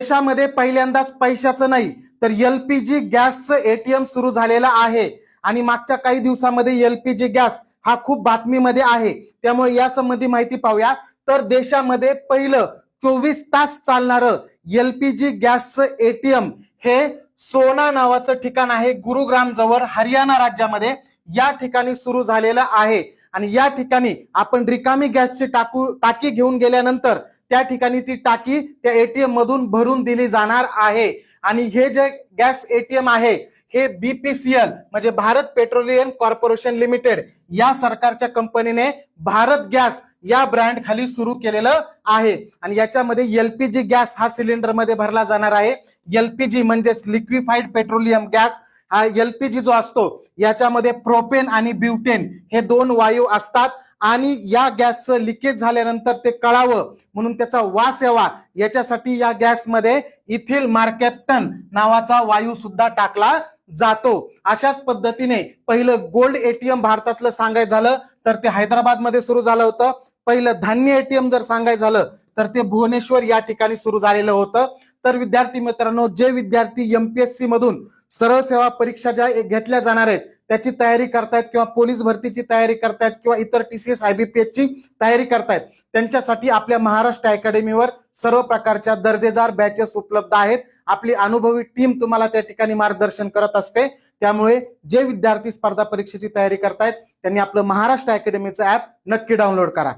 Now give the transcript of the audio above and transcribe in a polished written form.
देशामध्ये पहिल्यांदाच पैशाचं नाही तर एलपीजी गॅसचं एटीएम सुरू झालेलं आहे आणि मागच्या काही दिवसामध्ये एलपीजी गॅस हा खूप बातमीमध्ये आहे, त्यामुळे या संबंधी माहिती पाहूया. तर देशामध्ये पहिलं 24 तास चालणारं एलपीजी गॅसचं एटीएम हे सोना नावाचं ठिकाण आहे गुरुग्राम जवळ हरियाणा राज्यामध्ये, या ठिकाणी सुरू झालेलं आहे. आणि या ठिकाणी आपण रिकामी गॅसची टाकी घेऊन गेल्यानंतर त्या ठिकाणी ती टाकी त्या एटीएम मधून भरून दिली जाणार आहे. आणि हे जे गॅस एटीएम आहे हे बीपीसीएल म्हणजे भारत पेट्रोलियम कॉर्पोरेशन लिमिटेड या सरकारच्या कंपनीने भारत गॅस या ब्रँड खाली सुरू केलेलं आहे. आणि याच्यामध्ये एलपीजी गॅस हा सिलेंडर मध्ये भरला जाणार आहे. एलपीजी म्हणजेच लिक्विफाईड पेट्रोलियम गॅस. हा एलपीजी जो असतो याच्यामध्ये प्रोपेन आणि ब्युटेन हे दोन वायू असतात आणि या गॅसचं लिकेज झाल्यानंतर ते कळावं म्हणून त्याचा वास यावा याच्यासाठी या गॅसमध्ये इथिल मार्केप्टन नावाचा वायू सुद्धा टाकला जातो. अशाच पद्धतीने पहिलं गोल्ड एटीएम भारतातलं सांगायचं झालं तर ते हैदराबाद मध्ये सुरू झालं होतं. पहिलं धान्य एटीएम जर सांगायचं झालं तर ते भुवनेश्वर या ठिकाणी सुरू झालेलं होतं. तर विद्यार्थी मित्रांनो, जे विद्यार्थी एमपीएससी मधून सरळ सेवा परीक्षा ज्या घेतल्या जाणार आहेत त्याची तयारी करतायत किंवा पोलीस भरतीची तयारी करतायत किंवा इतर टीसीएस आयबीपीएस ची तयारी करतायत त्यांच्यासाठी आपल्या महाराष्ट्र अकॅडमीवर सर्व प्रकारच्या दर्जेदार बॅचेस उपलब्ध आहेत. आपली अनुभवी टीम तुम्हाला त्या ठिकाणी मार्गदर्शन करत असते. त्यामुळे जे विद्यार्थी स्पर्धा परीक्षेची तयारी करतायत त्यांनी आपलं महाराष्ट्र अकॅडमीचं ऍप नक्की डाउनलोड करा.